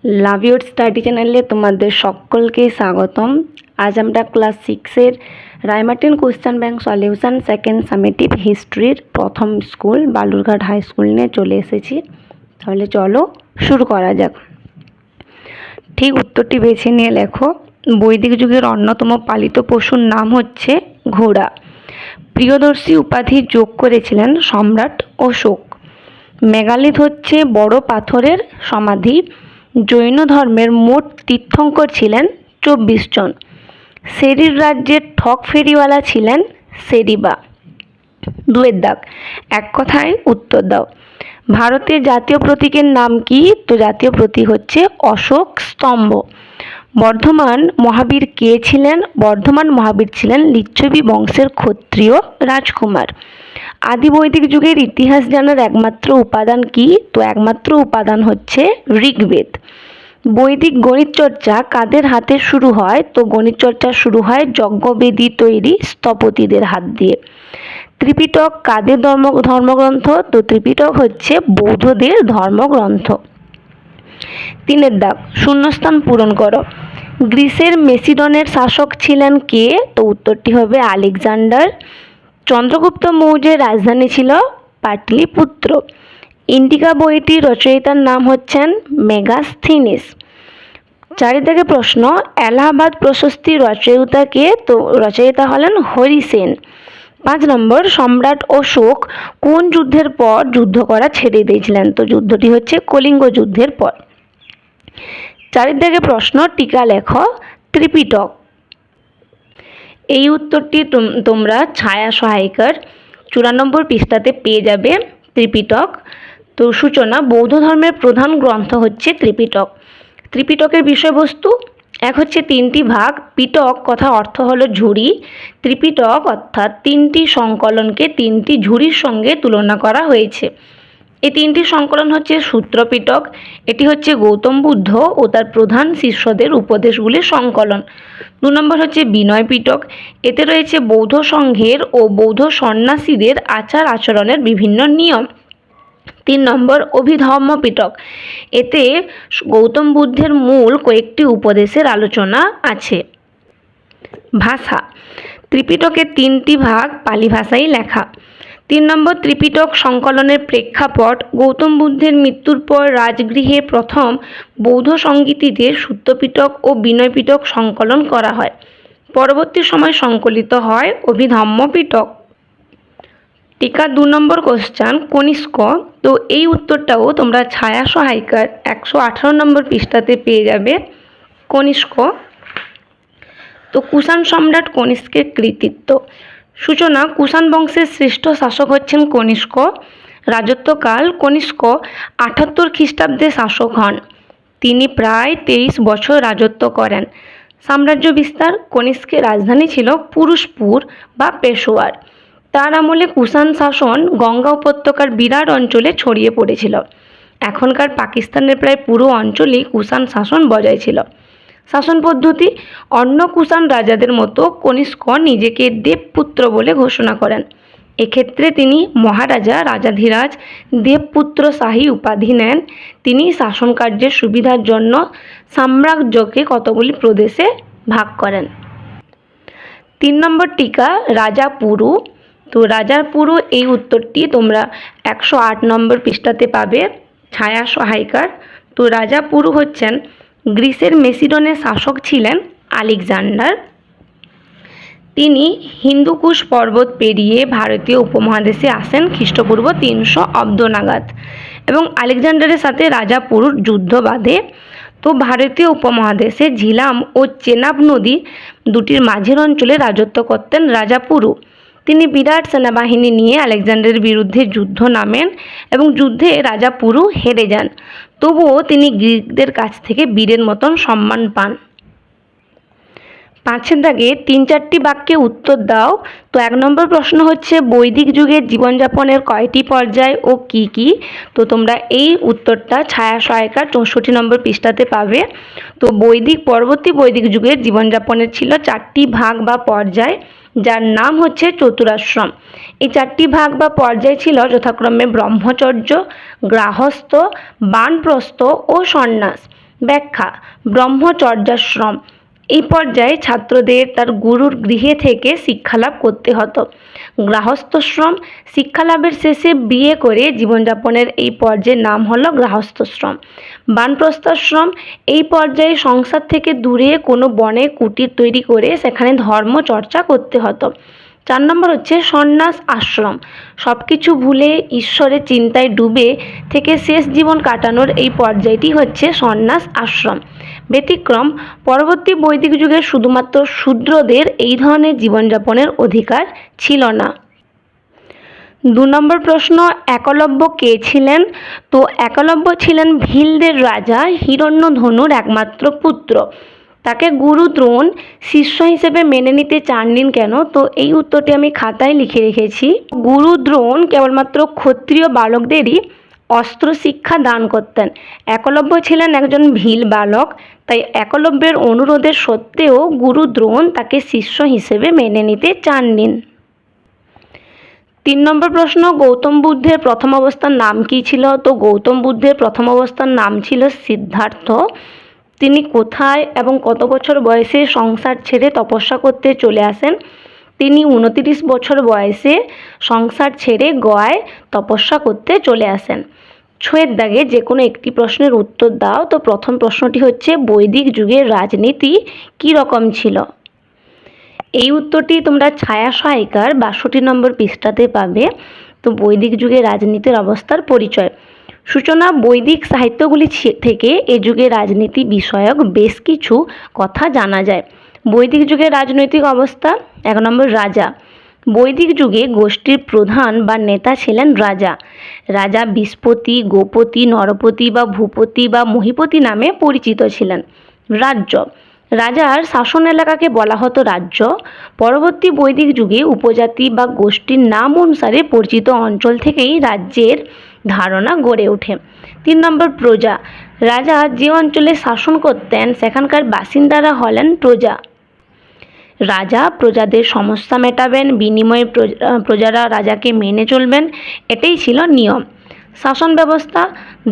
Love your study চ্যানেলে তোমাদের সকলকে স্বাগতম। আজ আমরা ক্লাস 6-এর Ray Martin question bank solution second summative হিস্ট্রির প্রথম স্কুল বালুরঘাট হাই স্কুল নিয়ে চলে এসেছি। তাহলে চলো শুরু করা যাক। ঠিক উত্তরটি বেছে নিয়ে লেখো। বৈদিক যুগের অন্যতম পালিত পশুর নাম হচ্ছে ঘোড়া। প্রিয়দর্শী উপাধি যোগ করেছিলেন সম্রাট অশোক। মেগালিথ হচ্ছে বড় পাথরের সমাধি। জৈন ধর্মের মোট তীর্থঙ্কর ছিলেন 24 জন। সেরির রাজ্যের ঠক ফেরিওয়ালা ছিলেন সেরিবা। 2-এর দাগ, এক কথায় উত্তর দাও। ভারতের জাতীয় প্রতীকের নাম কি? তো জাতীয় প্রতীক হচ্ছে অশোক স্তম্ভ। বর্ধমান মহাবীর কে ছিলেন? বর্ধমান মহাবীর ছিলেন লিচ্ছবি বংশের ক্ষত্রিয় রাজকুমার। আদি বৈদিক যুগের ইতিহাস জানার একমাত্র উপাদান কি? তো একমাত্র উপাদান হচ্ছে ঋগ্বেদ। বৈদিক গণিত চর্চা কাদের হাতে শুরু হয়? তো গণিত চর্চা শুরু হয় যজ্ঞবেদী তৈরি স্থপতিদের হাত দিয়ে। ত্রিপিটক কাদের ধর্মগ্রন্থ? তো ত্রিপিটক হচ্ছে বৌদ্ধদের ধর্মগ্রন্থ। 3-এর দাগ, শূন্যস্থান পূরণ করো। গ্রিসের মেসিডনের শাসক ছিলেন কে? তো উত্তরটি হবে আলেকজান্ডার। চন্দ্রগুপ্ত মৌর্যের রাজধানী ছিল পাটলিপুত্র। ইন্ডিকা বইটির রচয়িতার নাম হচ্ছেন মেগাস্থিনিস। 4 থেকে প্রশ্ন, এলাহাবাদ প্রশস্তির রচয়িতা কে? তো রচয়িতা হলেন হরি সেন। 5 নম্বর, সম্রাট অশোক কোন যুদ্ধের পর যুদ্ধ করা ছেড়ে দিয়েছিলেন? তো যুদ্ধটি হচ্ছে কলিঙ্গ যুদ্ধের পর। 4 থেকে প্রশ্ন, টিকা লেখো। ত্রিপিটক, এই উত্তরটি তোমরা ছায়া সহায়িকার 94 পৃষ্ঠাতে পেয়ে যাবে। ত্রিপিটক। তো সূচনা, বৌদ্ধ ধর্মের প্রধান গ্রন্থ হচ্ছে ত্রিপিটক। ত্রিপিটকের বিষয়বস্তু, এক হচ্ছে 3টি ভাগ। পিটক কথা অর্থ হলো ঝুড়ি। ত্রিপিটক অর্থাৎ 3টি সংকলনকে 3টি ঝুড়ির সঙ্গে তুলনা করা হয়েছে। এই 3টি সংকলন হচ্ছে সূত্রপিটক, এটি হচ্ছে গৌতম বুদ্ধ ও তার প্রধান শিষ্যদের উপদেশগুলির সংকলন। 2 নম্বর হচ্ছে বিনয় পিটক, এতে রয়েছে বৌদ্ধ সংঘের ও বৌদ্ধ সন্ন্যাসীদের আচার আচরণের বিভিন্ন নিয়ম। 3 নম্বর অভিধম্ম পিটক, এতে গৌতম বুদ্ধের মূল কয়েকটি উপদেশের আলোচনা আছে। ভাষা, ত্রিপিটকের 3টি ভাগ পালি ভাষায় লেখা। 3 নম্বর, ত্রিপিটক সংকলনের প্রেক্ষাপট, গৌতম বুদ্ধের মৃত্যুর পর রাজগৃহে প্রথম বৌদ্ধ সঙ্গীতিদের সূত্রপিটক ও বিনয় পিটক সংকলন করা হয়। পরবর্তী সময় সংকলিত হয় অভিধম্ম পিটক। টিকা 2 নম্বর কোশ্চেন, কনিষ্ক। তো এই উত্তরটাও তোমরা ছায়া সহায়িকার 118 নম্বর পৃষ্ঠাতে পেয়ে যাবে। কনিষ্ক, তো কুষাণ সম্রাট কনিষ্কের কৃতিত্ব। সূচনা, কুষাণ বংশের শ্রেষ্ঠ শাসক হচ্ছেন কনিষ্ক। রাজত্বকাল, কনিষ্ক 78 খ্রিস্টাব্দে শাসক হন। তিনি প্রায় 23 বছর রাজত্ব করেন। সাম্রাজ্য বিস্তার, কনিষ্কের রাজধানী ছিল পুরুষপুর বা পেশোয়ার। তার আমলে কুষাণ শাসন গঙ্গা উপত্যকার বিরাট অঞ্চলে ছড়িয়ে পড়েছিল। এখনকার পাকিস্তানের প্রায় পুরো অঞ্চলেই কুষাণ শাসন বজায় ছিল। শাসন পদ্ধতি, অন্য কুষাণ রাজাদের মতো কনিষ্ক নিজেকে দেবপুত্র বলে ঘোষণা করেন। এক্ষেত্রে তিনি মহারাজা রাজাধিরাজ দেবপুত্র শাহী উপাধি নেন। তিনি শাসন কার্যের সুবিধার জন্য সাম্রাজ্যকে কতগুলি প্রদেশে ভাগ করেন। 3 নম্বর টিকা, রাজা পুরু। তো রাজার পুরু, এই উত্তরটি তোমরা 108 নম্বর পৃষ্ঠাতে পাবে ছায়া সহায়িকার। তো রাজা পুরু হচ্ছেন গ্রিসের মেসিডনের শাসক ছিলেন আলেকজান্ডার। তিনি হিন্দুকুশ পর্বত পেরিয়ে ভারতীয় উপমহাদেশে আসেন খ্রিস্টপূর্ব 300 অব্দ নাগাদ এবং আলেকজান্ডারের সাথে রাজা পুরুর যুদ্ধ বাধে। তো ভারতীয় উপমহাদেশে ঝিলাম ও চেনাব নদী দুটির মাঝের অঞ্চলে রাজত্ব করতেন রাজা পুরু। তিনি বিরাট সেনাবাহিনী নিয়ে আলেকজান্ডারের বিরুদ্ধে যুদ্ধ নামেন এবং যুদ্ধে রাজা পুরু হেরে যান। তবুও তিনি গ্রিকদের কাছ থেকে বীরের মতন সম্মান পান। 5-এর দাগে 3-4টি বাক্যে উত্তর দাও। তো 1 নম্বর প্রশ্ন হচ্ছে বৈদিক যুগের জীবনযাপনের কয়টি পর্যায় ও কি কি? তো তোমরা এই উত্তরটা ছায়া সহায়িকার 64 নম্বর পৃষ্ঠাতে পাবে। তো পরবর্তী বৈদিক যুগের জীবনযাপনের ছিল 4টি ভাগ বা পর্যায়, যার নাম হচ্ছে চতুরাশ্রম। এই 4টি ভাগ বা পর্যায় ছিল যথাক্রমে ব্রহ্মচর্য, গার্হস্থ্য, বানপ্রস্থ ও সন্ন্যাস। ব্যাখ্যা: ব্রহ্মচর্যাশ্রম। এই পর্যায়ে ছাত্রদের তার গুরুর গৃহে থেকে শিক্ষালাভ করতে হতো। গৃহস্থশ্রম: শিক্ষালাভের শেষে বিয়ে করে জীবনযাপনের এই পর্যায়ের নাম হলো গৃহস্থশ্রম। বানপ্রস্থাশ্রম: এই পর্যায়ে সংসার থেকে দূরে কোনো বনে কুটির তৈরি করে সেখানে ধর্ম চর্চা করতে হতো। 4 নম্বর হচ্ছে সন্ন্যাস আশ্রম। সব কিছু ভুলে ঈশ্বরের চিন্তায় ডুবে থেকে শেষ জীবন কাটানোর এই পর্যায়টি হচ্ছে সন্ন্যাস আশ্রম। ব্যতিক্রম: পরবর্তী বৈদিক যুগে শুধুমাত্র শূদ্রদের এই ধরনের জীবনযাপনের অধিকার ছিল না। 2 নম্বর প্রশ্ন, একলব্য কে ছিলেন? তো একলব্য ছিলেন ভীলদের রাজা হিরণ্যধনুর একমাত্র পুত্র। তাকে গুরু দ্রোণ শিষ্য হিসেবে মেনে নিতে চাননি কেন? তো এই উত্তরটি আমি খাতায় লিখে রেখেছি। গুরু দ্রোণ কেবলমাত্র ক্ষত্রিয় বালকদেরই অস্ত্র শিক্ষা দান করতেন। একলব্য ছিলেন একজন ভীল বালক, তাই একলব্যের অনুরোধের সত্ত্বেও গুরু দ্রোণ তাকে শিষ্য হিসেবে মেনে নিতে চাননি। 3 নম্বর প্রশ্ন, গৌতম বুদ্ধের প্রথম অবস্থার নাম কী ছিল? তো গৌতম বুদ্ধের প্রথম অবস্থার নাম ছিল সিদ্ধার্থ। তিনি কোথায় এবং কত বছর বয়সে সংসার ছেড়ে তপস্যা করতে চলে আসেন? তিনি 29 বছর বয়সে সংসার ছেড়ে গয়ায় তপস্যা করতে চলে আসেন। ছয়ের দাগে যে কোনো একটি প্রশ্নের উত্তর দাও। তো প্রথম প্রশ্নটি হচ্ছে, বৈদিক যুগের রাজনীতি কী রকম ছিল? এই উত্তরটি তোমরা ছায়া সহায়িকার 62 নম্বর পৃষ্ঠাতে পাবে। তো বৈদিক যুগের রাজনীতির অবস্থার পরিচয়। সূচনা: বৈদিক সাহিত্যগুলি থেকে এ যুগে রাজনীতি বিষয়ক বেশ কিছু কথা জানা যায়। বৈদিক যুগের রাজনৈতিক অবস্থা। 1 নম্বর রাজা। বৈদিক যুগে গোষ্ঠীর প্রধান বা নেতা ছিলেন রাজা। রাজা বিষ্পতি, গোপতি, নরপতি বা ভূপতি বা মহীপতি নামে পরিচিত ছিলেন। রাজ্য: রাজার শাসন এলাকাকে বলা হতো রাজ্য। পরবর্তী বৈদিক যুগে উপজাতি বা গোষ্ঠীর নাম অনুসারে পরিচিত অঞ্চল থেকেই রাজ্যের ধারণা গড়ে ওঠে। 3 নম্বর প্রজা। রাজা যে অঞ্চলে শাসন করতেন সেখানকার বাসিন্দারা হলেন প্রজা। রাজা প্রজাদের সমস্যা মেটাবেন, বিনিময়ে প্রজারা রাজাকে মেনে চলবেন, এটাই ছিল নিয়ম। শাসন ব্যবস্থা: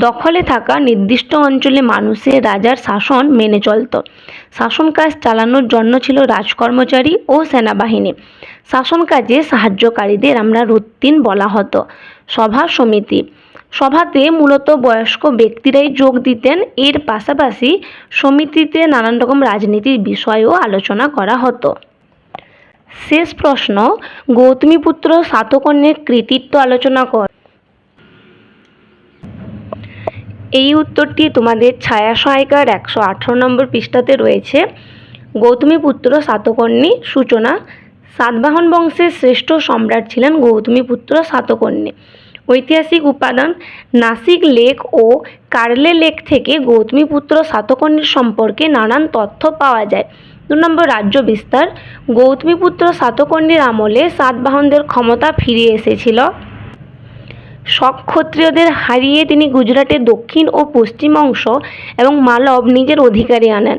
দখলে থাকা নির্দিষ্ট অঞ্চলে মানুষের রাজার শাসন মেনে চলত। শাসন কাজ চালানোর জন্য ছিল রাজকর্মচারী ও সেনাবাহিনী। শাসন কাজে সাহায্যকারীদের আমরা রুত্তিন বলা হতো। সভা সমিতি: সভাতে মূলত বয়স্ক ব্যক্তিরাই যোগ দিতেন। এর পাশাপাশি সমিতিতে নানান রকম রাজনীতির বিষয়েও আলোচনা করা হতো। শেষ প্রশ্ন, গৌতমীপুত্র শাতকর্ণীর কৃতিত্ব আলোচনা কর। এই উত্তরটি তোমাদের ছায়া সহায়িকার 118 নম্বর পৃষ্ঠাতে রয়েছে। গৌতমীপুত্র শাতকর্ণী সূচনা: সাতবাহন বংশের শ্রেষ্ঠ সম্রাট ছিলেন গৌতমীপুত্র শাতকর্ণী। ঐতিহাসিক উপাদান: নাসিক লেক ও কার্লে লেক থেকে গৌতমীপুত্র শাতকর্ণীর সম্পর্কে নানান তথ্য পাওয়া যায়। 2 নম্বর রাজ্য বিস্তার: গৌতমীপুত্র শাতকর্ণীর আমলে সাতবাহনদের ক্ষমতা ফিরে এসেছিল। শক ক্ষত্রিয়দের হারিয়ে তিনি গুজরাটের দক্ষিণ ও পশ্চিম অংশ এবং মালব নিজের অধিকারে আনেন।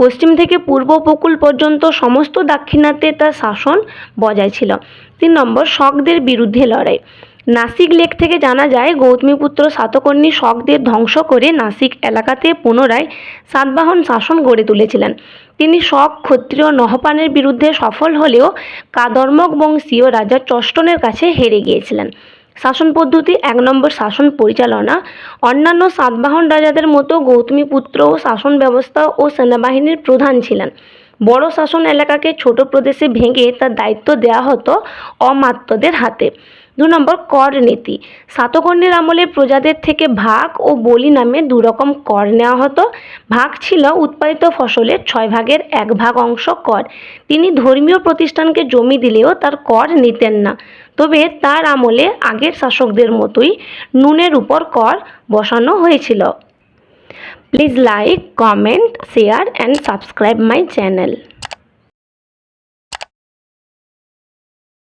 পশ্চিম থেকে পূর্ব উপকূল পর্যন্ত সমস্ত দাক্ষিণাত্যে তার শাসন বজায় ছিল। 3 নম্বর শকদের বিরুদ্ধে লড়াই: নাসিক লেক থেকে জানা যায় গৌতমীপুত্র শাতকর্ণী শকদের ধ্বংস করে নাসিক এলাকাতে পুনরায় সাতবাহন শাসন গড়ে তুলেছিলেন। তিনি শক ক্ষত্রিয় নহপানের বিরুদ্ধে সফল হলেও কাদর্মক বংশীয় রাজা চষ্টনের কাছে হেরে গিয়েছিলেন। শাসন পদ্ধতি: 1 নম্বর শাসন পরিচালনা: অন্যান্য সাতবাহন রাজাদের মতো গৌতমীপুত্রও শাসন ব্যবস্থা ও সেনাবাহিনীর প্রধান ছিলেন। বড় শাসন এলাকাকে ছোট প্রদেশে ভেঙে তার দায়িত্ব দেওয়া হতো অমাত্যদের হাতে। 2 নম্বর কর নীতি: শাতকর্ণীর আমলে প্রজাদের থেকে ভাগ ও বলি নামে 2 রকম কর নেওয়া হতো। ভাগ ছিল উৎপাদিত ফসলের 6 ভাগের 1 ভাগ অংশ কর। তিনি ধর্মীয় প্রতিষ্ঠানকে জমি দিলেও তার কর নিতেন না। তবে তার আমলে আগের শাসকদের মতোই নুনের উপর কর বসানো হয়েছিল। Please like, comment, share and subscribe my channel.